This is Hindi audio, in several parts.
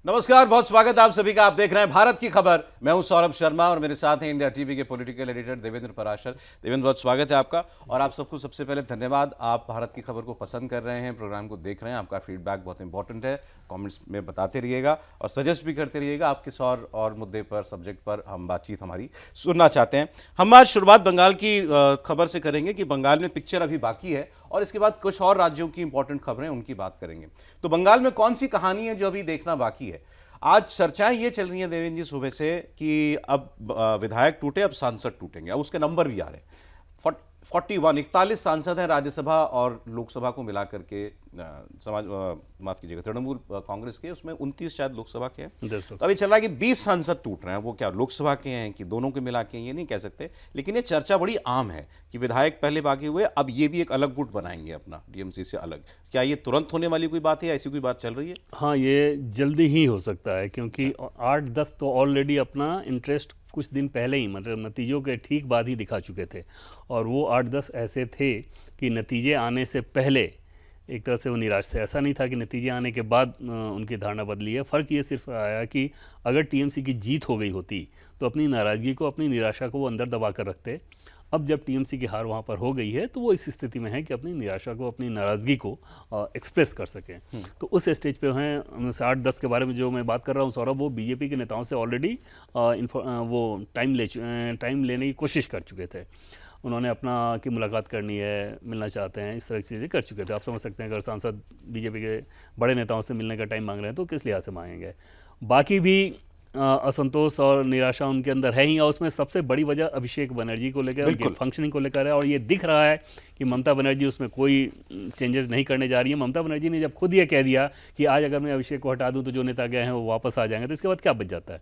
नमस्कार, बहुत स्वागत है आप सभी का। आप देख रहे हैं भारत की खबर। मैं हूं सौरभ शर्मा और मेरे साथ हैं इंडिया टीवी के पॉलिटिकल एडिटर देवेंद्र पराशर। देवेंद्र, बहुत स्वागत है आपका। और आप सबको सबसे पहले धन्यवाद, आप भारत की खबर को पसंद कर रहे हैं, प्रोग्राम को देख रहे हैं। आपका फीडबैक बहुत इंपॉर्टेंट है, कमेंट्स में बताते रहिएगा और सजेस्ट भी करते रहिएगा। आप किस और मुद्दे पर, सब्जेक्ट पर हम बातचीत हमारी सुनना चाहते हैं। हम आज शुरुआत बंगाल की खबर से करेंगे कि बंगाल में पिक्चर अभी बाकी है और इसके बाद कुछ और राज्यों की इंपॉर्टेंट खबरें, उनकी बात करेंगे। तो बंगाल में कौन सी कहानी है जो अभी देखना बाकी है? आज चर्चाएं ये चल रही हैं देवेंद्र जी सुबह से कि अब विधायक टूटे, अब सांसद टूटेंगे। अब उसके नंबर भी आ रहे हैं। 41 सांसद हैं राज्यसभा और लोकसभा को मिला करके। माफ कीजिएगा, तृणमूल कांग्रेस के उसमें 29 शायद लोकसभा के हैं। तो अभी चल रहा है कि 20 सांसद टूट रहे हैं। वो क्या लोकसभा के हैं कि दोनों के मिला के, ये नहीं कह सकते, लेकिन ये चर्चा बड़ी आम है कि विधायक पहले बाकी हुए, अब ये भी एक अलग गुट बनाएंगे अपना, टीएमसी से अलग। क्या ये तुरंत होने वाली कोई बात है या ऐसी कोई बात चल रही है? हाँ, ये जल्दी ही हो सकता है क्योंकि 8-10 तो ऑलरेडी अपना इंटरेस्ट कुछ दिन पहले ही, मतलब नतीजों के ठीक बाद ही दिखा चुके थे। और वो 8-10 ऐसे थे कि नतीजे आने से पहले एक तरह से वो निराश थे। ऐसा नहीं था कि नतीजे आने के बाद उनकी धारणा बदली है। फ़र्क ये सिर्फ आया कि अगर टीएमसी की जीत हो गई होती तो अपनी नाराज़गी को, अपनी निराशा को वो अंदर दबा कर रखते। अब जब टीएमसी की हार वहाँ पर हो गई है तो वो इस स्थिति में है कि अपनी निराशा को, अपनी नाराज़गी को एक्सप्रेस कर सकें। तो उस स्टेज पे हैं। 8-10 के बारे में जो मैं बात कर रहा हूँ सौरभ, वो बीजेपी के नेताओं से ऑलरेडी वो टाइम लेने की कोशिश कर चुके थे। उन्होंने अपना की मुलाकात करनी है, मिलना चाहते हैं, इस तरह की चीज़ें कर चुके थे। आप समझ सकते हैं अगर सांसद बीजेपी के बड़े नेताओं से मिलने का टाइम मांग रहे हैं तो किस लिहाज से मांगेंगे। बाकी भी असंतोष और निराशा उनके अंदर है ही। और उसमें सबसे बड़ी वजह अभिषेक बनर्जी को लेकर, उनकी फंक्शनिंग को लेकर है। और ये दिख रहा है कि ममता बनर्जी उसमें कोई चेंजेस नहीं करने जा रही है। ममता बनर्जी ने जब खुद ये कह दिया कि आज अगर मैं अभिषेक को हटा दूं तो जो नेता गए हैं वो वापस आ जाएंगे, तो इसके बाद क्या बच जाता है?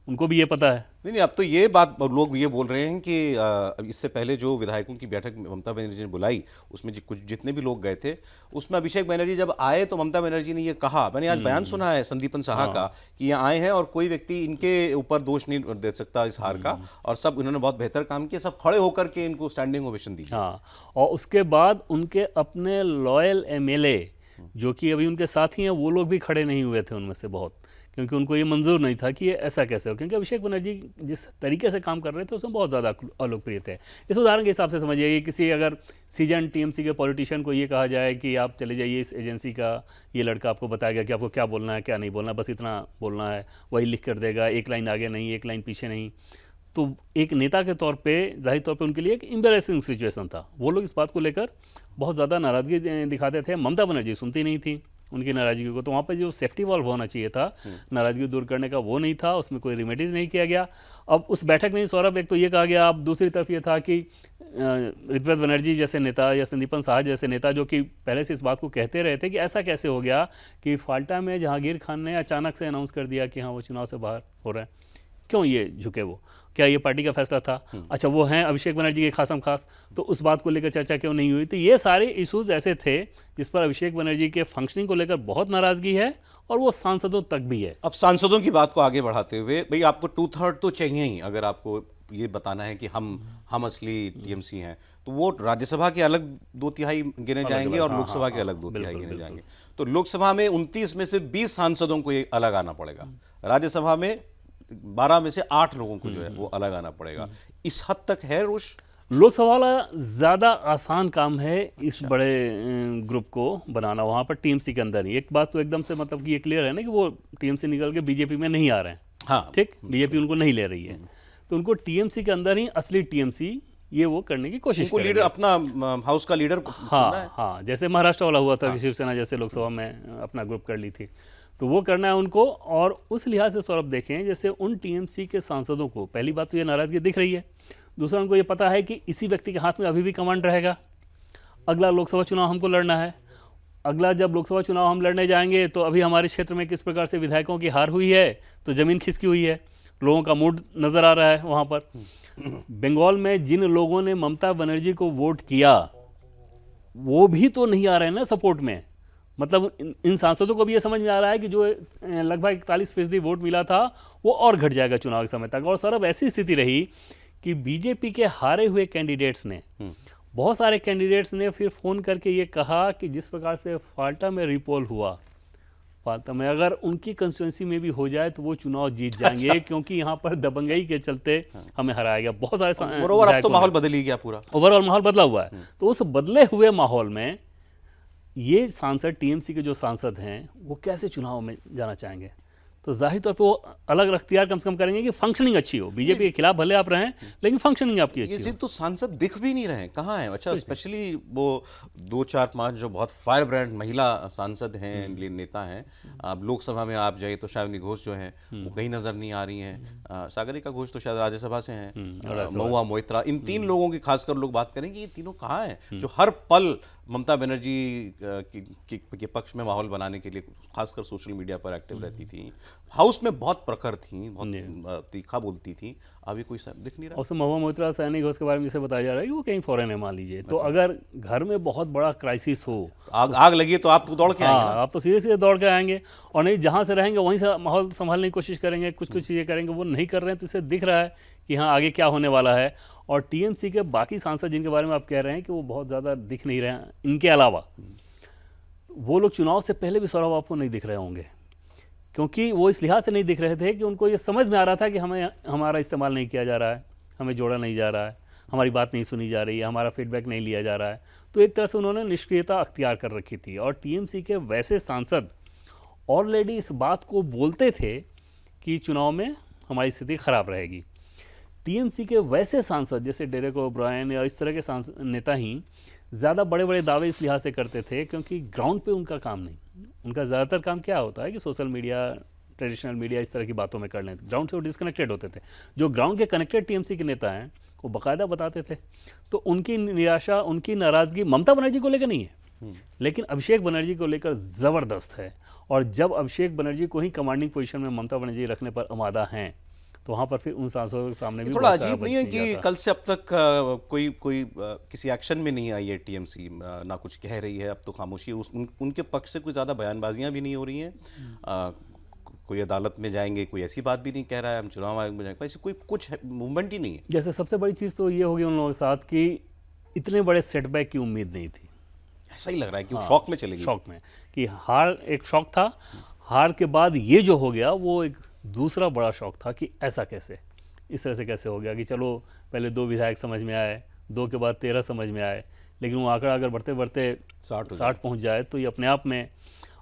उनको भी ये पता है। नहीं, अब तो ये बात लोग ये बोल रहे हैं कि इससे पहले जो विधायकों की बैठक ममता बनर्जी ने बुलाई, उसमें कुछ जितने भी लोग गए थे, उसमें अभिषेक बनर्जी जब आए तो ममता बनर्जी ने ये कहा, मैंने आज बयान सुना है संदीपन साहा का, कि ये आए हैं और कोई व्यक्ति इनके ऊपर दोष नहीं दे सकता इस हार का, और सब इन्होंने बहुत बेहतर काम किया, सब खड़े होकर के इनको स्टैंडिंग ओवेशन दी। हाँ, और उसके बाद उनके अपने लॉयल एमएलए जो कि अभी उनके साथ ही हैं, वो लोग भी खड़े नहीं हुए थे उनमें से बहुत, क्योंकि उनको ये मंजूर नहीं था कि ये ऐसा कैसे हो। क्योंकि अभिषेक बनर्जी जिस तरीके से काम कर रहे थे उसमें बहुत ज़्यादा अलोकप्रिय थे। इस उदाहरण के हिसाब से समझिए कि किसी अगर सीजन टीएमसी के पॉलिटिशियन को ये कहा जाए कि आप चले जाइए इस एजेंसी का, ये लड़का आपको बताएगा कि आपको क्या बोलना है क्या नहीं बोलना, बस इतना बोलना है, वही लिख कर देगा, एक लाइन आगे नहीं, एक लाइन पीछे नहीं। तो एक नेता के तौर पे जाहिर तौर पे उनके लिए एक एम्बैरेसिंग सिचुएशन था। वो लोग इस बात को लेकर बहुत ज़्यादा नाराज़गी दिखाते थे। ममता बनर्जी सुनती नहीं थी उनकी नाराज़गी को। तो वहाँ पर जो सेफ्टी वॉल्व होना चाहिए था नाराज़गी दूर करने का, वो नहीं था, उसमें कोई रेमेडीज़ नहीं किया गया। अब उस बैठक में ही सौरभ एक तो ये कहा गया, अब दूसरी तरफ ये था कि ऋग्वेद बनर्जी जैसे नेता या संदीपन साहा जैसे नेता जो कि पहले से इस बात को कहते रहे थे कि ऐसा कैसे हो गया कि फाल्टा में जहांगीर खान ने अचानक से अनाउंस कर दिया कि हाँ वो चुनाव से बाहर हो रहा है, क्यों ये झुके? वो क्या ये पार्टी का फैसला था? अच्छा, वो हैं अभिषेक बनर्जी के खासम खास, तो उस बात को लेकर चर्चा क्यों नहीं हुई? तो ये सारे इश्यूज ऐसे थे जिस पर अभिषेक बनर्जी के फंक्शनिंग को लेकर बहुत नाराजगी है और वो सांसदों तक भी है। अब सांसदों की बात को आगे बढ़ाते हुए, भाई आपको 2/3 तो चाहिए ही, अगर आपको ये बताना है कि हम असली टीएमसी हैं, तो वो राज्यसभा के अलग 2/3 गिने जाएंगे और लोकसभा के अलग 2/3 गिने जाएंगे। तो लोकसभा में 29 में से 20 सांसदों को ये अलग आना पड़ेगा, राज्यसभा में 12 में से 8 लोगों को जो है वो अलग आना पड़ेगा। इस हद तक है रोष? लोकसभा वाला ज़्यादा आसान काम है इस बड़े ग्रुप को बनाना, वहाँ पर टीएमसी के अंदर ही। एक बात तो एकदम से मतलब कि ये क्लियर है ना कि वो टीएमसी निकल के बीजेपी में नहीं आ रहे हैं। हाँ, ठीक, बीजेपी उनको नहीं ले रही है, तो उनको टीएमसी के अंदर ही असली टीएमसी ये वो करने की कोशिश करेंगे। लीडर अपना हाउस का लीडर चुनना है। हाँ, जैसे महाराष्ट्र वाला हुआ था कि शिवसेना जैसे लोकसभा में अपना ग्रुप कर ली थी, तो वो करना है उनको। और उस लिहाज से सौरभ देखें, जैसे उन टीएमसी के सांसदों को पहली बात तो ये नाराज़गी दिख रही है, दूसरा उनको ये पता है कि इसी व्यक्ति के हाथ में अभी भी कमांड रहेगा। अगला लोकसभा चुनाव हमको लड़ना है, अगला जब लोकसभा चुनाव हम लड़ने जाएंगे तो अभी हमारे क्षेत्र में किस प्रकार से विधायकों की हार हुई है, तो ज़मीन खिसकी हुई है, लोगों का मूड नज़र आ रहा है वहाँ पर। बंगाल में जिन लोगों ने ममता बनर्जी को वोट किया वो भी तो नहीं आ रहे हैं ना सपोर्ट में। मतलब इन सांसदों को भी ये समझ में आ रहा है कि जो लगभग 41% वोट मिला था वो और घट जाएगा चुनाव के समय तक। और सर अब ऐसी स्थिति रही कि बीजेपी के हारे हुए कैंडिडेट्स ने, बहुत सारे कैंडिडेट्स ने फिर फ़ोन करके ये कहा कि जिस प्रकार से फाल्टा में रिपोल हुआ फालतू में, अगर उनकी कंस्टिट्यूंसी में भी हो जाए तो वो चुनाव जीत जाएंगे, क्योंकि यहाँ पर दबंगई के चलते हमें हराया गया। बहुत सारे मोरोवर अब तो माहौल बदल ही गया पूरा, ओवरऑल माहौल बदला हुआ है। तो उस बदले हुए माहौल में ये सांसद, टीएमसी के जो सांसद हैं, वो कैसे चुनाव में जाना चाहेंगे? तो जाहिर तौर पे वो अलग अख्तियार कम से कम करेंगे कि फंक्शनिंग अच्छी हो। बीजेपी के खिलाफ भले आप रहें, लेकिन फंक्शनिंग आपकी ये अच्छी हो। जिन तो सांसद दिख भी नहीं रहे, कहाँ हैं? अच्छा, स्पेशली वो 2 4 5 जो बहुत फायर ब्रांड महिला सांसद हैं, नेता हैं। अब लोकसभा में आप जाइए तो शायद घोष जो हैं वो कहीं नजर नहीं आ रही हैं। सागरिका घोष तो शायद राज्यसभा से हैं, महुआ मोइत्रा, इन 3 लोगों की खासकर लोग बात करेंगे, ये तीनों कहाँ हैं जो हर पल ममता बनर्जी के पक्ष में माहौल बनाने के लिए खासकर सोशल मीडिया पर एक्टिव रहती थी, हाउस में बहुत प्रखर थी, बहुत तीखा बोलती थी। अभी कोई दिख नहीं रहा। और महुआ मोइत्रा, सैनी घोष के बारे में जिसे बताया जा रहा है कि वो कहीं फॉरेन है, मान लीजिए। तो अगर घर में बहुत बड़ा क्राइसिस हो, आग लगी तो आप तो दौड़ के आएंगे ना? आप तो सीधे सीधे दौड़ के आएंगे, और नहीं जहाँ से रहेंगे वहीं से माहौल संभालने की कोशिश करेंगे, कुछ चीज़ें करेंगे। वो नहीं कर रहे हैं तो इसे दिख रहा है कि हाँ आगे क्या होने वाला है। और टीएमसी के बाकी सांसद जिनके बारे में आप कह रहे हैं कि वो बहुत ज़्यादा दिख नहीं रहे हैं, इनके अलावा वो लोग चुनाव से पहले भी सौरभ आपको नहीं दिख रहे होंगे, क्योंकि वो इस लिहाज से नहीं दिख रहे थे कि उनको ये समझ में आ रहा था कि हमें हमारा इस्तेमाल नहीं किया जा रहा है, हमें जोड़ा नहीं जा रहा है, हमारी बात नहीं सुनी जा रही है, हमारा फीडबैक नहीं लिया जा रहा है। तो एक तरह से उन्होंने निष्क्रियता अख्तियार कर रखी थी। और टीएमसी के वैसे सांसद ऑलरेडी इस बात को बोलते थे कि चुनाव में हमारी स्थिति खराब रहेगी। टीएमसी के वैसे सांसद जैसे डेरेक ओब्रायन या इस तरह के नेता ही ज़्यादा बड़े बड़े दावे इस लिहाज से करते थे क्योंकि ग्राउंड पे उनका काम नहीं। उनका ज़्यादातर काम क्या होता है कि सोशल मीडिया, ट्रेडिशनल मीडिया, इस तरह की बातों में कर लेते, ग्राउंड से वो डिस्कनेक्टेड होते थे। जो ग्राउंड के कनेक्टेड टीएमसी के नेता हैं वो बाकायदा बताते थे। तो उनकी निराशा, उनकी नाराज़गी ममता बनर्जी को लेकर नहीं है, लेकिन अभिषेक बनर्जी को लेकर ज़बरदस्त है। और जब अभिषेक बनर्जी को ही कमांडिंग पोजीशन में ममता बनर्जी रखने पर आमादा हैं, तो वहाँ पर फिर उन सांसदों के सामने भी थोड़ा अजीब नहीं है कि कल से अब तक कोई किसी एक्शन में नहीं आई है टीएमसी, ना कुछ कह रही है, अब तो खामोशी है। उनके पक्ष से कोई ज़्यादा बयानबाजियां भी नहीं हो रही हैं, कोई अदालत में जाएंगे, कोई ऐसी बात भी नहीं कह रहा है हम चुनाव आयोग में जाएंगे, ऐसी कोई कुछ मूवमेंट ही नहीं है। जैसे सबसे बड़ी चीज़ तो ये होगी उन लोगों के साथ कि इतने बड़े सेटबैक की उम्मीद नहीं थी। ऐसा ही लग रहा है कि वो शॉक में चले गए, शॉक में, कि हार एक शॉक था, हार के बाद ये जो हो गया वो एक दूसरा बड़ा शौक था कि ऐसा कैसे, इस तरह से कैसे हो गया कि चलो पहले 2 विधायक समझ में आए, 2 के बाद 13 समझ में आए, लेकिन वो आंकड़ा अगर बढ़ते बढ़ते 60 पहुंच जाए तो ये अपने आप में।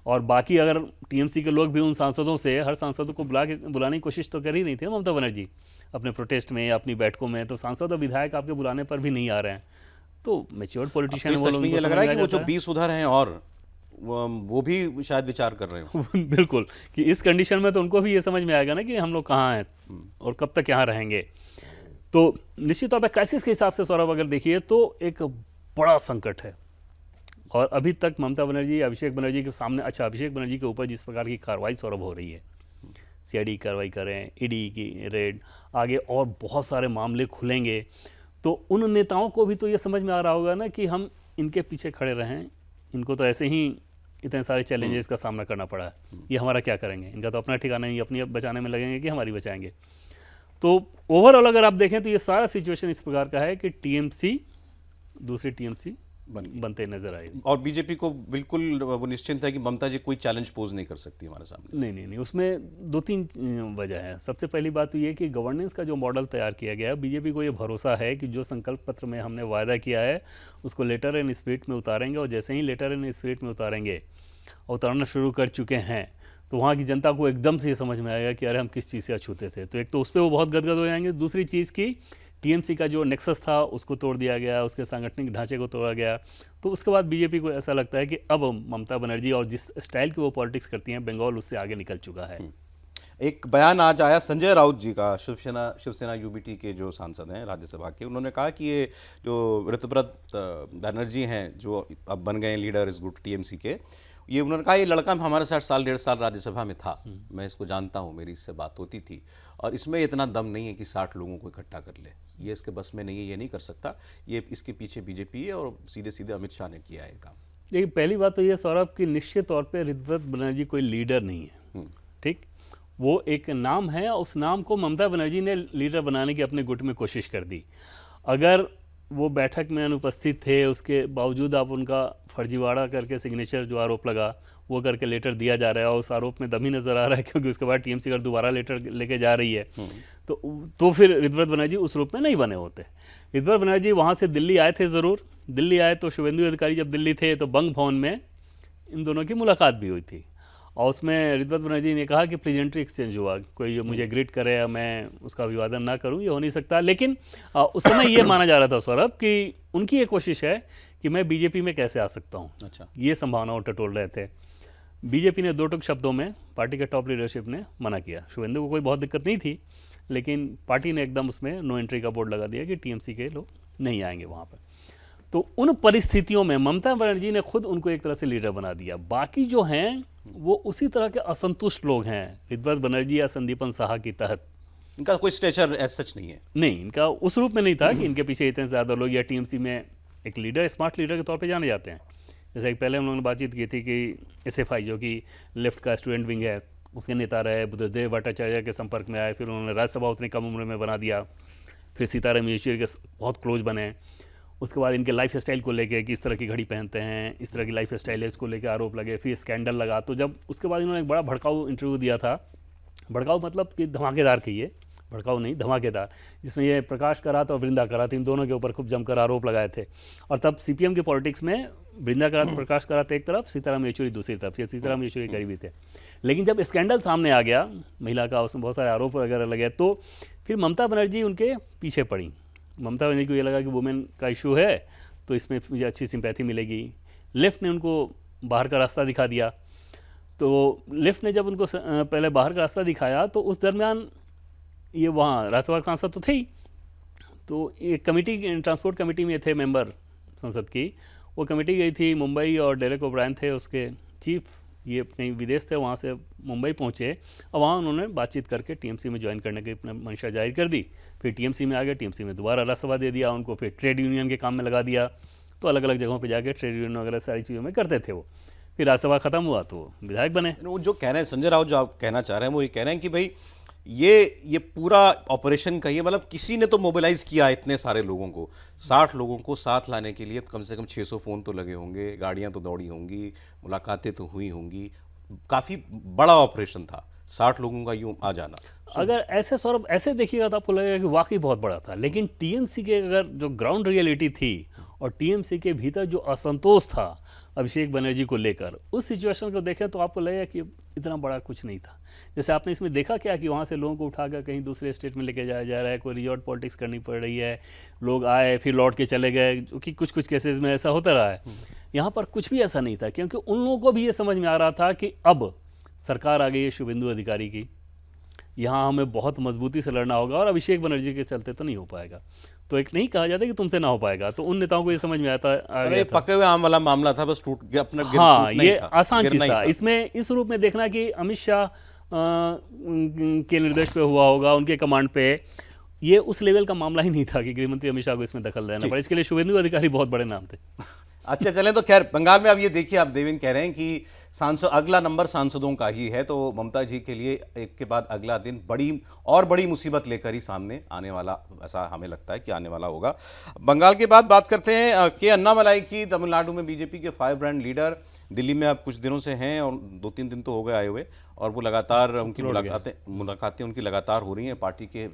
और बाकी अगर टीएमसी के लोग भी उन सांसदों से, हर सांसद को बुलाने की कोशिश तो कर ही नहीं थी ममता बनर्जी अपने प्रोटेस्ट में या अपनी बैठकों में, तो सांसद और विधायक आपके बुलाने पर भी नहीं आ रहे हैं। तो मैच्योर्ड पॉलिटिशियन ये लग रहा है कि वो जो 20 उधर हैं और वो भी शायद विचार कर रहे हो। बिल्कुल, कि इस कंडीशन में तो उनको भी ये समझ में आएगा ना कि हम लोग कहाँ हैं और कब तक यहाँ रहेंगे। तो निश्चित तौर पर क्राइसिस के हिसाब से सौरभ अगर देखिए तो एक बड़ा संकट है। और अभी तक ममता बनर्जी, अभिषेक बनर्जी के सामने, अच्छा अभिषेक बनर्जी के ऊपर जिस प्रकार की कार्रवाई सौरभ हो रही है, सीआईडी कार्रवाई करें, ईडी की रेड, आगे और बहुत सारे मामले खुलेंगे, तो उन नेताओं को भी तो ये समझ में आ रहा होगा ना कि हम इनके पीछे खड़े रहें, इनको तो ऐसे ही इतने सारे चैलेंजेस का सामना करना पड़ा है, ये हमारा क्या करेंगे, इनका तो अपना ठिकाना नहीं, अपनी बचाने में लगेंगे कि हमारी बचाएंगे। तो ओवरऑल अगर आप देखें तो ये सारा सिचुएशन इस प्रकार का है कि टीएमसी दूसरी टीएमसी बनते नजर आए। और बीजेपी को बिल्कुल वो निश्चिंत है कि ममता जी कोई चैलेंज पोज नहीं कर सकती हमारे सामने। नहीं, उसमें 2-3 वजह है। सबसे पहली बात तो ये कि गवर्नेंस का जो मॉडल तैयार किया गया है, बीजेपी को ये भरोसा है कि जो संकल्प पत्र में हमने वायदा किया है उसको लेटर एंड स्पिरिट में उतारेंगे, और जैसे ही लेटर एंड स्पिरिट में उतारेंगे, उतारना शुरू कर चुके हैं, तो वहाँ की जनता को एकदम से ये समझ में आएगा कि अरे हम किस चीज़ से अछूते थे। तो एक तो उस पर वो बहुत गदगद हो जाएंगे। दूसरी चीज़ की टीएमसी का जो नेक्सस था उसको तोड़ दिया गया, उसके सांगठनिक ढांचे को तोड़ा गया, तो उसके बाद बीजेपी को ऐसा लगता है कि अब ममता बनर्जी और जिस स्टाइल की वो पॉलिटिक्स करती हैं, बंगाल उससे आगे निकल चुका है। एक बयान आज आया संजय राउत जी का, शिवसेना यूबीटी के जो सांसद हैं राज्यसभा के, उन्होंने कहा कि ये जो ऋतुव्रत बनर्जी हैं जो अब बन गए लीडर इस गुट टीएमसी के, ये उन्होंने कहा ये लड़का हमारे साथ 1.5 साल राज्यसभा में था, मैं इसको जानता हूँ, मेरी इससे बात होती थी, और इसमें इतना दम नहीं है कि 60 लोगों को इकट्ठा कर ले, ये इसके बस में नहीं है, ये नहीं कर सकता, ये इसके पीछे बीजेपी है और सीधे सीधे अमित शाह ने किया है काम। देखिए पहली बात तो ये सौरभ की निश्चित तौर पे ऋतुव्रत बनर्जी कोई लीडर नहीं है, ठीक, वो एक नाम है, उस नाम को ममता बनर्जी ने लीडर बनाने की अपने गुट में कोशिश कर दी। अगर वो बैठक में अनुपस्थित थे, उसके बावजूद आप उनका फर्जीवाड़ा करके सिग्नेचर जो आरोप लगा वो करके लेटर दिया जा रहा है और उस आरोप में दम ही नज़र आ रहा है, क्योंकि उसके बाद टीएमसी अगर दोबारा लेटर लेके जा रही है तो फिर ऋतव्रत बनर्जी उस रूप में नहीं बने होते। ऋतव्रत बनर्जी वहाँ से दिल्ली आए थे, ज़रूर दिल्ली आए तो शुभेंदु अधिकारी जब दिल्ली थे तो बंग भवन में इन दोनों की मुलाकात भी हुई थी और उसमें ऋतव्रत बनर्जी ने कहा कि प्लीजेंट्री एक्सचेंज हुआ, कोई जो मुझे ग्रीट करे या मैं उसका अभिवादन ना करूं, ये हो नहीं सकता। लेकिन उस समय ये माना जा रहा था सौरभ कि उनकी ये कोशिश है कि मैं बीजेपी में कैसे आ सकता हूं। अच्छा, ये संभावनाओं टटोल रहे थे। बीजेपी ने दो टुक शब्दों में, पार्टी के टॉप लीडरशिप ने मना किया। शुभेंदु को कोई बहुत दिक्कत नहीं थी, लेकिन पार्टी ने एकदम उसमें नो एंट्री का बोर्ड लगा दिया कि टीएमसी के लोग नहीं आएंगे वहाँ पर। तो उन परिस्थितियों में ममता बनर्जी ने खुद उनको एक तरह से लीडर बना दिया। बाकी जो हैं वो उसी तरह के असंतुष्ट लोग हैं ऋतव्रत बनर्जी या संदीपन साहा की तहत। इनका कोई स्टेचर एज सच नहीं है। नहीं, इनका उस रूप में नहीं था कि इनके पीछे इतने ज़्यादा लोग, या टीएमसी में एक लीडर, स्मार्ट लीडर के तौर पे जाने जाते हैं। जैसे पहले हम लोगों ने बातचीत की थी कि एसएफआई जो कि लेफ्ट का स्टूडेंट विंग है, उसके नेता रहे, बुद्धदेव भट्टाचार्य के संपर्क में आए, फिर उन्होंने राज्यसभा उतनी कम उम्र में बना दिया, फिर सीताराम येचुरी के बहुत क्लोज बने। उसके बाद इनके लाइफ स्टाइल को लेके कि इस तरह की घड़ी पहनते हैं, इस तरह की लाइफ स्टाइल है, इसको लेके आरोप लगे, फिर स्कैंडल लगा। तो जब उसके बाद इन्होंने एक बड़ा भड़काऊ इंटरव्यू दिया था, भड़काऊ मतलब कि धमाकेदार कहिए, भड़काऊ नहीं धमाकेदार, जिसमें ये प्रकाश करात और वृंदा करात इन दोनों के ऊपर खूब जमकर आरोप लगाए थे। और तब सीपीएम की पॉलिटिक्स में वृंदा करात, प्रकाश करात एक तरफ, सीताराम येचुरी दूसरी तरफ। ये सीताराम येचुरी करीबी थे। लेकिन जब स्कैंडल सामने आ गया, महिला का, उसमें बहुत सारे आरोप वगैरह लगे, तो फिर ममता बनर्जी उनके पीछे पड़ी। ममता बनर्जी को ये लगा कि वुमेन का इशू है तो इसमें मुझे अच्छी सिंपैथी मिलेगी। लेफ्ट ने उनको बाहर का रास्ता दिखा दिया। तो लेफ्ट ने जब उनको पहले बाहर का रास्ता दिखाया तो उस दरमियान ये वहाँ राज्यसभा सांसद तो थे ही, तो एक कमेटी, ट्रांसपोर्ट कमेटी में थे मेंबर संसद की, वो कमेटी गई थी मुंबई और डेरेक ओब्रायन थे उसके चीफ, ये कहीं विदेश थे, वहाँ से मुंबई पहुँचे और वहाँ उन्होंने बातचीत करके टीएमसी में ज्वाइन करने की अपनी मंशा जाहिर कर दी। फिर टीएमसी में आ गए, टीएमसी में दोबारा राज्यसभा दे दिया उनको, फिर ट्रेड यूनियन के काम में लगा दिया। तो अलग अलग जगहों पे जाके ट्रेड यूनियन वगैरह सारी चीज़ों में करते थे वो। फिर राज्यसभा खत्म हुआ तो विधायक बने। वो जो कह रहे हैं संजय राउत, जो आप कहना चाह रहे हैं वो ये कह रहे हैं कि भाई ये पूरा ऑपरेशन कहिए, मतलब किसी ने तो मोबिलाइज किया इतने सारे लोगों को, 60 लोगों को साथ लाने के लिए कम से कम 600 फ़ोन तो लगे होंगे, गाड़ियां तो दौड़ी होंगी, मुलाकातें तो हुई होंगी, काफ़ी बड़ा ऑपरेशन था 60 लोगों का यूं आ जाना। अगर ऐसे सौरभ ऐसे देखिएगा तो आपको लगेगा कि वाकई बहुत बड़ा था। लेकिन टीएमसी के अगर जो ग्राउंड रियलिटी थी और टीएमसी के भीतर जो असंतोष था अभिषेक बनर्जी को लेकर, उस सिचुएशन को देखें तो आपको लगेगा कि इतना बड़ा कुछ नहीं था। जैसे आपने इसमें देखा क्या कि वहाँ से लोगों को उठाकर कहीं दूसरे स्टेट में लेके जाया जा रहा है, कोई रिजॉर्ट पॉलिटिक्स करनी पड़ रही है, लोग आए फिर लौट के चले गए, जो कि कुछ कुछ केसेस में ऐसा होता रहा है। यहाँ पर कुछ भी ऐसा नहीं था, क्योंकि उन लोगों को भी ये समझ में आ रहा था कि अब सरकार आ गई है शुभेंदु अधिकारी की, यहाँ हमें बहुत मजबूती से लड़ना होगा और अभिषेक बनर्जी के चलते तो नहीं हो पाएगा। तो एक नहीं कहा जाता कि तुमसे ना हो पाएगा, तो उन नेताओं को ये समझ में आ गया था। पके हुए आम वाला मामला था, बस टूट गया अपना। हाँ, ये आसान चीज था। इसमें इस रूप में देखना कि अमित शाह के निर्देश पे हुआ होगा, उनके कमांड पे, ये उस लेवल का मामला ही नहीं था कि गृहमंत्री अमित शाह को इसमें दखल देना पड़ा। इसके लिए शुभेंदु अधिकारी बहुत बड़े नाम थे। अच्छा चलें, तो खैर बंगाल में अब ये देखिए, आप देवेंद्र कह रहे हैं कि सांसद, अगला नंबर सांसदों का ही है, तो ममता जी के लिए एक के बाद अगला दिन बड़ी मुसीबत लेकर ही सामने आने वाला, ऐसा हमें लगता है कि आने वाला होगा। बंगाल के बाद बात करते हैं के अन्नामलाई की। तमिलनाडु में बीजेपी के फायर ब्रांड लीडर दिल्ली में अब कुछ दिनों से हैं और 2-3 दिन तो हो गए आए हुए, और वो लगातार उनकी मुलाकातें उनकी लगातार हो रही हैं। पार्टी के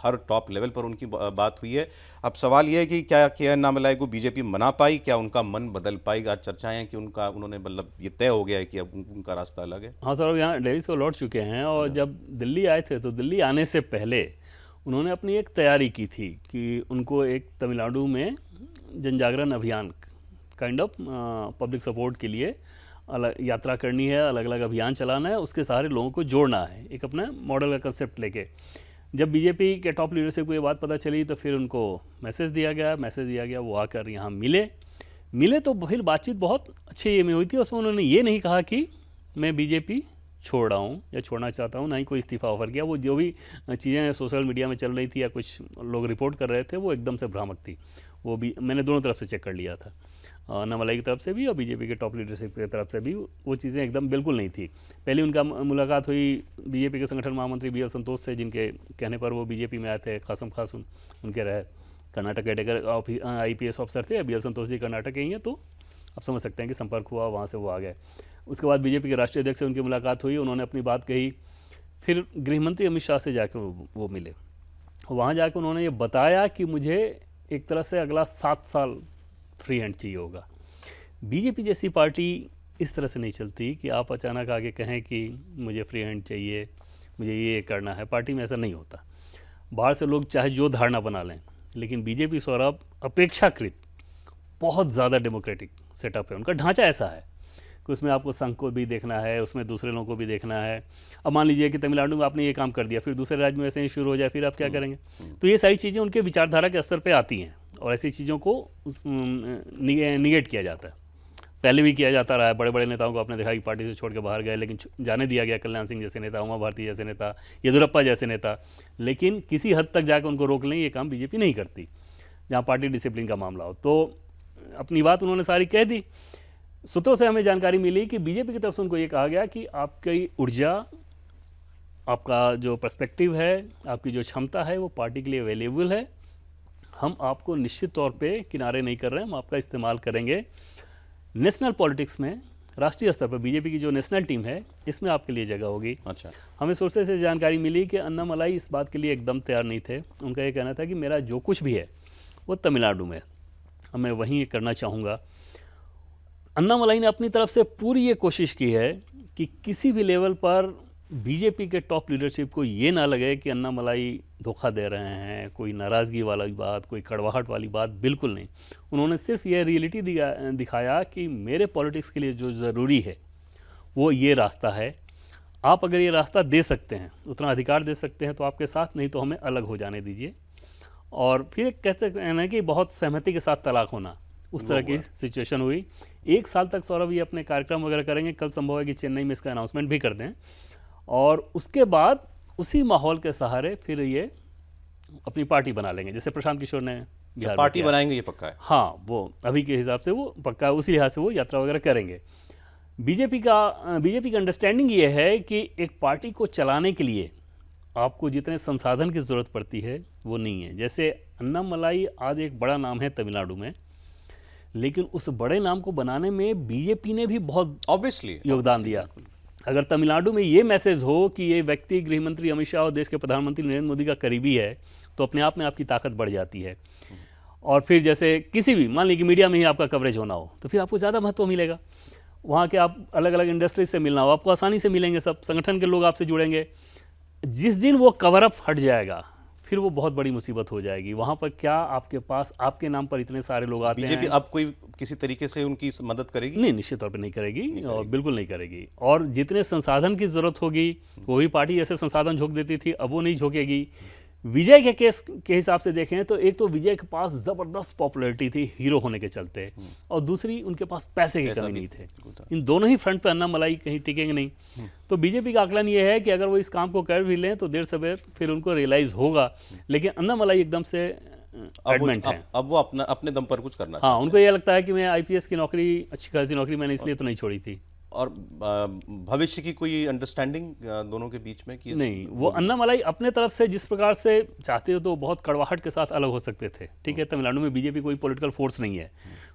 हर टॉप लेवल पर उनकी बात हुई है। अब सवाल यह है कि क्या के अन्नामलाई को बीजेपी मना पाई, क्या उनका मन बदल पाई? आज चर्चाएं हैं कि उन्होंने मतलब ये तय हो गया है कि अब उनका रास्ता अलग है। हाँ सर, यहाँ दिल्ली से लौट चुके हैं और जब दिल्ली आए थे तो दिल्ली आने से पहले उन्होंने अपनी एक तैयारी की थी कि उनको एक तमिलनाडु में जन जागरण अभियान काइंड ऑफ पब्लिक सपोर्ट के लिए अलग यात्रा करनी है, अलग अलग अभियान चलाना है, उसके सारे लोगों को जोड़ना है, एक अपना मॉडल का कंसेप्ट लेके। जब बीजेपी के टॉप लीडरशिप को ये बात पता चली तो फिर उनको मैसेज दिया गया, वो आकर यहाँ मिले तो फिर बातचीत बहुत अच्छी में हुई थी। उसमें उन्होंने ये नहीं कहा कि मैं बीजेपी छोड़ रहा हूँ या छोड़ना चाहता हूँ, ना ही कोई इस्तीफा ऑफर किया। वो जो भी चीज़ें सोशल मीडिया में चल रही थी या कुछ लोग रिपोर्ट कर रहे थे, वो एकदम से भ्रामक थी। वो भी मैंने दोनों तरफ से चेक कर लिया था, अन्नामलाई की तरफ से भी और बीजेपी के टॉप लीडरशिप की तरफ से भी। वो चीज़ें एकदम बिल्कुल नहीं थी। पहले उनका मुलाकात हुई बीजेपी के संगठन महामंत्री बी एल संतोष से, जिनके कहने पर वो बीजेपी में आए थे। कासम खास उनके रहे, कर्नाटक कैडेगर IPS ऑफिसर थे। बी एल संतोष जी कर्नाटक के ही हैं, तो आप समझ सकते हैं कि संपर्क हुआ, वहाँ से वो आ गए। उसके बाद बीजेपी के राष्ट्रीय अध्यक्ष से उनकी मुलाकात हुई, उन्होंने अपनी बात कही। फिर गृहमंत्री अमित शाह से जाकर वो मिले। वहाँ जाकर उन्होंने ये बताया कि मुझे एक तरह से अगला 7 साल फ्री हैंड चाहिए होगा। बीजेपी जैसी पार्टी इस तरह से नहीं चलती कि आप अचानक आगे कहें कि मुझे फ्री हैंड चाहिए, मुझे ये करना है। पार्टी में ऐसा नहीं होता। बाहर से लोग चाहे जो धारणा बना लें, लेकिन बीजेपी सौरभ अपेक्षाकृत बहुत ज़्यादा डेमोक्रेटिक सेटअप है। उनका ढांचा ऐसा है कि उसमें आपको संघ को भी देखना है, उसमें दूसरे लोगों को भी देखना है। अब मान लीजिए कि तमिलनाडु में आपने ये काम कर दिया, फिर दूसरे राज्य में ऐसे ही शुरू हो जाए, फिर आप क्या करेंगे? तो ये सारी चीज़ें उनके विचारधारा के स्तर पे आती हैं और ऐसी चीज़ों को निगेट किया जाता है। पहले भी किया जाता रहा है। बड़े बड़े नेताओं को आपने देखा कि पार्टी से छोड़ के बाहर गए, लेकिन जाने दिया गया। कल्याण सिंह जैसे नेता, उमा भारती जैसे नेता, येदियुरप्पा जैसे नेता। लेकिन किसी हद तक जाकर उनको रोक लें, ये काम बीजेपी नहीं करती जहाँ पार्टी डिसिप्लिन का मामला हो। तो अपनी बात उन्होंने सारी कह दी। सूत्रों से हमें जानकारी मिली कि बीजेपी की तरफ से उनको ये कहा गया कि आपकी ऊर्जा, आपका जो पर्सपेक्टिव है, आपकी जो क्षमता है, वो पार्टी के लिए अवेलेबल है। हम आपको निश्चित तौर पे किनारे नहीं कर रहे हैं, हम आपका इस्तेमाल करेंगे। नेशनल पॉलिटिक्स में, राष्ट्रीय स्तर पर बीजेपी की जो नेशनल टीम है, इसमें आपके लिए जगह होगी। अच्छा। हमें सोर्सेज से जानकारी मिली कि अन्नामलाई इस बात के लिए एकदम तैयार नहीं थे। उनका ये कहना था कि मेरा जो कुछ भी है वो तमिलनाडु में, अब मैं वहीं करना चाहूँगा। अन्नामलाई ने अपनी तरफ से पूरी ये कोशिश की है कि किसी भी लेवल पर बीजेपी के टॉप लीडरशिप को ये ना लगे कि अन्नामलाई धोखा दे रहे हैं, कोई नाराज़गी वाली बात, कोई कड़वाहट वाली बात, बिल्कुल नहीं। उन्होंने सिर्फ ये रियलिटी दिखाया कि मेरे पॉलिटिक्स के लिए जो ज़रूरी है वो ये रास्ता है। आप अगर ये रास्ता दे सकते हैं, उतना अधिकार दे सकते हैं तो आपके साथ, नहीं तो हमें अलग हो जाने दीजिए। और फिर कह सकते हैं ना कि बहुत सहमति के साथ तलाक होना, उस तरह की सिचुएशन हुई। 1 साल तक सौरभ ये अपने कार्यक्रम वगैरह करेंगे। कल संभव है कि चेन्नई में इसका अनाउंसमेंट भी कर दें और उसके बाद उसी माहौल के सहारे फिर ये अपनी पार्टी बना लेंगे, जैसे प्रशांत किशोर ने बिहार में पार्टी किया। बनाएंगे, ये पक्का है। हाँ, वो अभी के हिसाब से वो पक्का, उसी लिहाज से वो यात्रा वगैरह करेंगे। बीजेपी की अंडरस्टैंडिंग ये है कि एक पार्टी को चलाने के लिए आपको जितने संसाधन की ज़रूरत पड़ती है वो नहीं है। जैसे अन्नामलाई आज एक बड़ा नाम है तमिलनाडु में, लेकिन उस बड़े नाम को बनाने में बीजेपी ने भी बहुत ऑब्वियसली योगदान दिया। अगर तमिलनाडु में ये मैसेज हो कि ये व्यक्ति गृहमंत्री अमित शाह और देश के प्रधानमंत्री नरेंद्र मोदी का करीबी है, तो अपने आप में आपकी ताकत बढ़ जाती है। और फिर जैसे किसी भी, मान लीजिए कि मीडिया में ही आपका कवरेज होना हो, तो फिर आपको ज़्यादा महत्व मिलेगा। वहाँ के आप अलग अलग इंडस्ट्रीज से मिलना हो, आपको आसानी से मिलेंगे, सब संगठन के लोग आपसे जुड़ेंगे। जिस दिन वो कवरअप हट जाएगा, फिर वो बहुत बड़ी मुसीबत हो जाएगी। वहाँ पर क्या आपके पास, आपके नाम पर इतने सारे लोग आते हैं। बीजेपी अब कोई किसी तरीके से उनकी मदद करेगी? नहीं, निश्चित तौर पे नहीं करेगी और बिल्कुल नहीं करेगी। और जितने संसाधन की ज़रूरत होगी, वो भी पार्टी ऐसे संसाधन झोंक देती थी, अब वो नहीं झोंकेगी। विजय के केस के हिसाब से देखें तो एक तो विजय के पास ज़बरदस्त पॉपुलैरिटी थी हीरो होने के चलते, और दूसरी उनके पास पैसे की कमी नहीं थे। इन दोनों ही फ्रंट पे अन्नामलाई कहीं टिकेंगे नहीं। तो बीजेपी का आकलन ये है कि अगर वो इस काम को कर भी लें तो देर सवेर फिर उनको रियलाइज़ होगा। लेकिन अन्नामलाई एकदम से एडमेंट है। अब वो अपने दम पर कुछ करना हाँ, उनको ये लगता है कि मैं आईपीएस की नौकरी, अच्छी खासी नौकरी, मैंने इसलिए तो नहीं छोड़ी थी। और भविष्य की कोई अंडरस्टैंडिंग दोनों के बीच में की? नहीं, वो अन्नामलाई अपने तरफ से जिस प्रकार से चाहते हो तो बहुत कड़वाहट के साथ अलग हो सकते थे। ठीक है, तमिलनाडु में बीजेपी कोई पॉलिटिकल फोर्स नहीं है,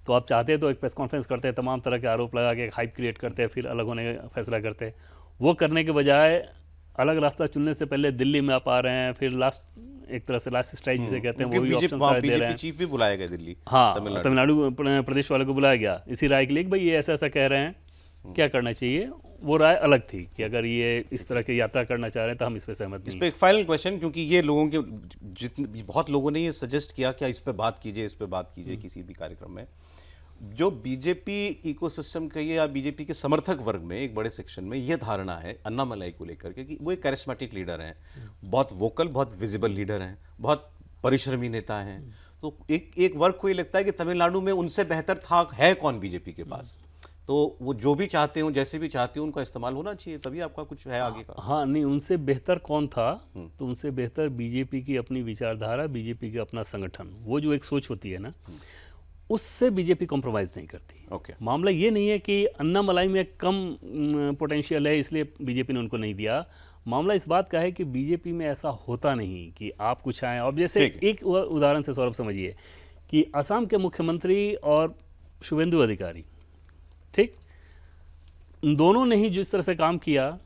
तो आप चाहते तो एक प्रेस कॉन्फ्रेंस करते, तमाम तरह के आरोप लगा के हाइप क्रिएट करते, फिर अलग होने का फैसला करते। वो करने के बजाय अलग रास्ता चुनने से पहले दिल्ली में आप आ रहे हैं, फिर लास्ट, एक तरह से लास्ट स्ट्राइक जिसे कहते हैं, वो भी ऑप्शन सारे दे रहे हैं। चीफ भी बुलाया गया दिल्ली। हाँ, तमिलनाडु प्रदेश वाले को बुलाया गया इसी राय के लिए कि भाई ये ऐसा ऐसा कह रहे हैं, क्या करना चाहिए। वो राय अलग थी कि अगर ये इस तरह की यात्रा करना चाह रहे हैं तो हम इस पे सहमत नहीं। इस पे एक फाइनल क्वेश्चन, क्योंकि ये लोगों के बहुत लोगों ने ये सजेस्ट किया कि इस पे बात कीजिए, इस पे बात कीजिए किसी भी कार्यक्रम में। जो बीजेपी इकोसिस्टम के या बीजेपी के समर्थक वर्ग में एक बड़े सेक्शन में ये धारणा है अन्नामलाई को लेकर के कि वो एक कैरिस्मेटिक लीडर हैं, बहुत वोकल, बहुत विजिबल लीडर हैं, बहुत परिश्रमी नेता हैं। तो एक वर्ग को ये लगता है कि तमिलनाडु में उनसे बेहतर था है कौन बीजेपी के पास, तो वो जो भी चाहते हो, जैसे भी चाहते हो, उनका इस्तेमाल होना चाहिए, तभी आपका कुछ है आगे का। हाँ, नहीं, उनसे बेहतर कौन था, तो उनसे बेहतर बीजेपी की अपनी विचारधारा, बीजेपी का अपना संगठन, वो जो एक सोच होती है ना, उससे बीजेपी कॉम्प्रोमाइज़ नहीं करती। ओके। मामला ये नहीं है कि अन्नामलाई में कम पोटेंशियल है इसलिए बीजेपी ने उनको नहीं दिया। मामला इस बात का है कि बीजेपी में ऐसा होता नहीं कि आप कुछ आए। अब जैसे एक उदाहरण से सौरभ समझिए कि असम के मुख्यमंत्री और शुभेंदु अधिकारी, ठीक, दोनों ने ही जिस तरह से काम किया,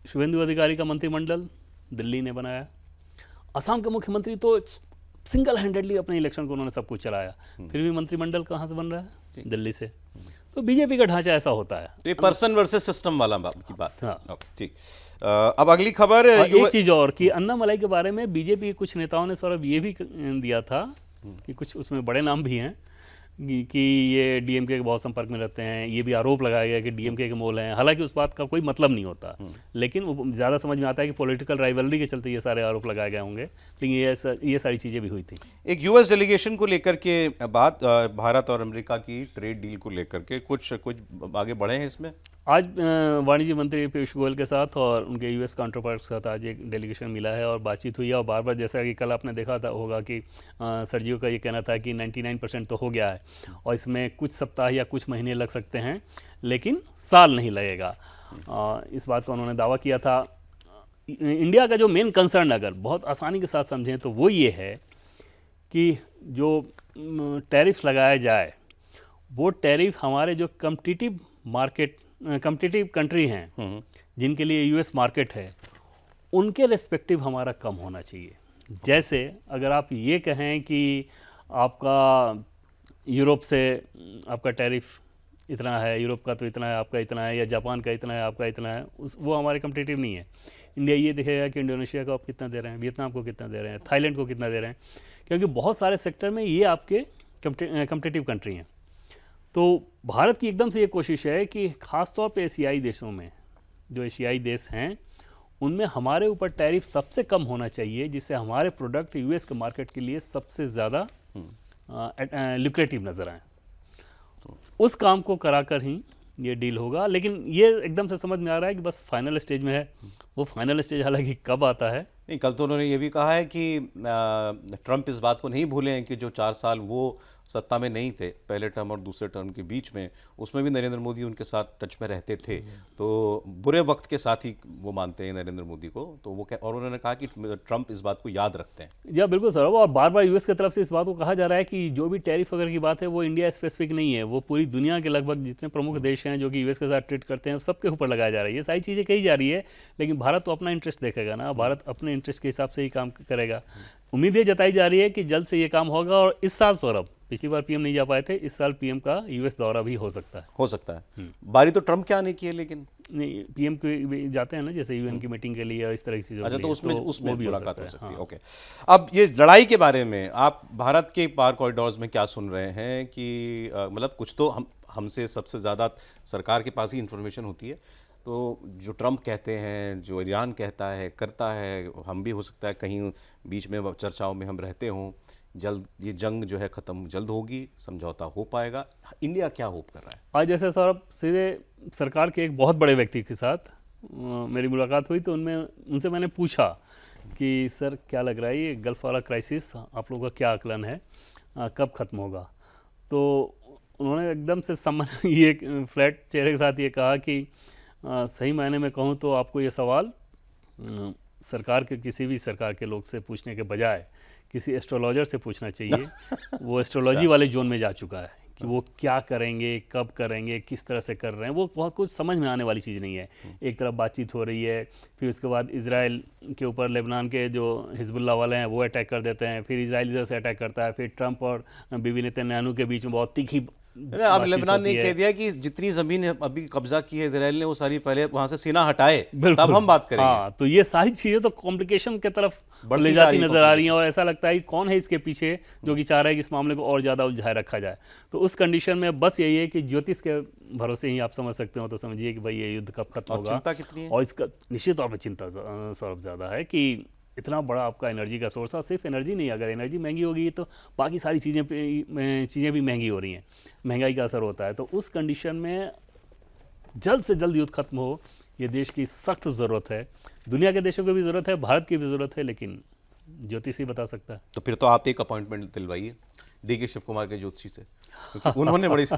शुभेंदु अधिकारी का मंत्रिमंडल दिल्ली ने बनाया, असम के मुख्यमंत्री तो सिंगल हैंडेडली अपने इलेक्शन को उन्होंने सब कुछ चलाया, फिर भी मंत्रिमंडल कहाँ से बन रहा है? दिल्ली से। तो बीजेपी का ढांचा ऐसा होता है। तो ये पर्सन वर्सेस सिस्टम वाला की बात है। हाँ। ओके, ठीक। अब अगली खबर, एक चीज और कि अन्नामलाई के बारे में बीजेपी के कुछ नेताओं ने सौरभ ये भी दिया था कि कुछ उसमें बड़े नाम भी हैं कि ये डीएमके के बहुत संपर्क में रहते हैं। ये भी आरोप लगाया गया कि डीएमके के मोल हैं, हालांकि उस बात का कोई मतलब नहीं होता, लेकिन वो ज़्यादा समझ में आता है कि पॉलिटिकल राइवलरी के चलते ये सारे आरोप लगाए गए होंगे, लेकिन ये सारी चीज़ें भी हुई थी। एक यूएस डेलीगेशन को लेकर के बात, भारत और अमेरिका की ट्रेड डील को लेकर के कुछ आगे बढ़े हैं इसमें। आज वाणिज्य मंत्री पीयूष गोयल के साथ और उनके यूएस काउंटरपार्ट के साथ आज एक डेलीगेशन मिला है और बातचीत हुई है। और बार बार, जैसा कि कल आपने देखा था होगा कि सर्जियो का ये कहना था कि 99% तो हो गया है और इसमें कुछ सप्ताह या कुछ महीने लग सकते हैं, लेकिन साल नहीं लगेगा। इस बात का उन्होंने दावा किया था। इंडिया का जो मेन कंसर्न, अगर बहुत आसानी के साथ समझें, तो वो ये है कि जो टैरिफ लगाया जाए, वो टैरिफ हमारे जो कॉम्पिटिटिव कंट्री हैं जिनके लिए यूएस मार्केट है, उनके रेस्पेक्टिव हमारा कम होना चाहिए। जैसे अगर आप ये कहें कि आपका यूरोप से आपका टैरिफ इतना है, यूरोप का तो इतना है, आपका इतना है, या जापान का इतना है, आपका इतना है, वो हमारे कॉम्पिटिटिव नहीं है। इंडिया ये दिखेगा कि इंडोनेशिया को आप कितना दे रहे हैं, वियतनाम को कितना दे रहे हैं, थाईलैंड को कितना दे रहे हैं, क्योंकि बहुत सारे सेक्टर में ये आपके कॉम्पिटिटिव कंट्री हैं। तो भारत की एकदम से ये कोशिश है कि ख़ास तौर पे एशियाई देशों में, जो एशियाई देश हैं, उनमें हमारे ऊपर टैरिफ सबसे कम होना चाहिए, जिससे हमारे प्रोडक्ट यूएस के मार्केट के लिए सबसे ज़्यादा लुक्रेटिव नज़र आए। उस काम को कराकर ही ये डील होगा, लेकिन ये एकदम से समझ में आ रहा है कि बस फाइनल स्टेज में है। वो फाइनल स्टेज हालांकि कब आता है नहीं, कल तो उन्होंने ये भी कहा है कि ट्रंप इस बात को नहीं भूले हैं कि जो 4 साल वो सत्ता में नहीं थे, पहले टर्म और दूसरे टर्म के बीच में, उसमें भी नरेंद्र मोदी उनके साथ टच में रहते थे। तो बुरे वक्त के साथ ही वो मानते हैं नरेंद्र मोदी को। तो वो और उन्होंने कहा कि ट्रंप इस बात को याद रखते हैं। या बिल्कुल सर, और बार बार यूएस की तरफ से इस बात को कहा जा रहा है कि जो भी टैरिफ वगैरह की बात है वो इंडिया स्पेसिफिक नहीं है, वो पूरी दुनिया के लगभग जितने प्रमुख देश हैं जो कि यूएस के साथ ट्रीट करते हैं, सबके ऊपर लगाया जा रहा है। ये सारी चीज़ें कही जा रही है, लेकिन भारत तो अपना इंटरेस्ट देखेगा ना, भारत अपने इंटरेस्ट के हिसाब से ही काम करेगा। उम्मीद ये जताई जा रही है कि जल्द से ये काम होगा। और इस साल सौरभ, पिछली बार पीएम नहीं जा पाए थे, इस साल पीएम का यूएस दौरा भी हो सकता है। बारी तो ट्रंप क्या नहीं की है, लेकिन नहीं, पीएम के जाते हैं ना, जैसे यूएन की मीटिंग के लिए और इस तरह की चीज़ों। अच्छा, तो उसमें भी मुलाकात हो सकती है। ओके, अब ये लड़ाई के बारे में आप भारत के पार कॉरिडोर्स में क्या सुन रहे हैं कि मतलब कुछ तो हमसे सबसे ज़्यादा सरकार के पास ही इंफॉर्मेशन होती है। तो जो ट्रंप कहते हैं, जो ईरान कहता है, करता है, हम भी हो सकता है कहीं बीच में चर्चाओं में हम रहते हों। जल्द ये जंग जो है ख़त्म जल्द होगी, समझौता हो पाएगा। इंडिया क्या होप कर रहा है? आज जैसे सर सीधे सरकार के एक बहुत बड़े व्यक्ति के साथ मेरी मुलाकात हुई, तो उनसे मैंने पूछा कि सर क्या लग रहा है ये गल्फ वाला क्राइसिस, आप लोगों का क्या आकलन है, कब ख़त्म होगा? तो उन्होंने एकदम से ये फ्लैट चेहरे के साथ ये कहा कि सही मायने में कहूँ तो आपको ये सवाल सरकार के किसी भी सरकार के लोग से पूछने के बजाय किसी एस्ट्रोलॉजर से पूछना चाहिए। वो एस्ट्रोलॉजी वाले जोन में जा चुका है कि वो क्या करेंगे, कब करेंगे, किस तरह से कर रहे हैं, वो बहुत कुछ समझ में आने वाली चीज़ नहीं है। एक तरफ बातचीत हो रही है, फिर उसके बाद इजराइल के ऊपर लेबनान के जो हिजबुल्ला वाले हैं वो अटैक कर देते हैं, फिर इजराइल इधर से अटैक करता है, फिर ट्रंप और बीबी नेतन्याहू के बीच में बहुत तीखी। अब लेबनान ने कह दिया कि जितनी जमीन अभी कब्जा की है इजराइल ने, वो सारी पहले वहां से सीना हटाए, तब हम बात करेंगे। हाँ, तो ये सारी चीज़ें तो कॉम्प्लिकेशन की तरफ ले जाती नजर आ रही हैं, और ऐसा लगता है कि कौन है इसके पीछे जो कि चाह रहा है कि इस मामले को और ज़्यादा उलझाए रखा जाए। तो उस कंडीशन में बस यही है कि ज्योतिष के भरोसे ही आप समझ सकते हो, तो समझिए कि भाई ये युद्ध कब खत्म होगा। चिंता कितनी है? और इसका निश्चित तौर पर चिंता सौरभ ज़्यादा है कि इतना बड़ा आपका एनर्जी का सोर्स है। सिर्फ एनर्जी नहीं, अगर एनर्जी महंगी होगी तो बाकी सारी चीज़ें भी महंगी हो रही हैं, महंगाई का असर होता है। तो उस कंडीशन में जल्द से जल्द युद्ध खत्म हो, ये देश की सख्त ज़रूरत है, दुनिया के देशों को भी ज़रूरत है, भारत की भी ज़रूरत है, लेकिन ज्योतिषी बता सकता है। तो फिर तो आप एक अपॉइंटमेंट दिलवाइए डीके शिव कुमार के ज्योतिषी से, क्योंकि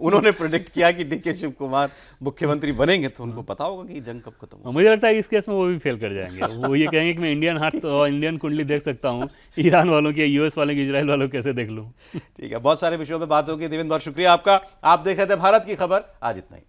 उन्होंने प्रेडिक्ट किया कि डीके शिव कुमार मुख्यमंत्री बनेंगे, तो उनको पता होगा कि जंग कब खत्म होगा। मुझे लगता है कि इस केस में वो भी फेल कर जाएंगे। वो ये कहेंगे कि मैं इंडियन हार्ट और इंडियन कुंडली देख सकता हूँ, ईरान वालों की, यूएस वालों की, इजराइल वालों कैसे देख लूँ। ठीक है, बहुत सारे विषयों में बात होगी। देवेंद्र, बहुत शुक्रिया आपका। आप देख रहे थे भारत की खबर, आज इतना ही।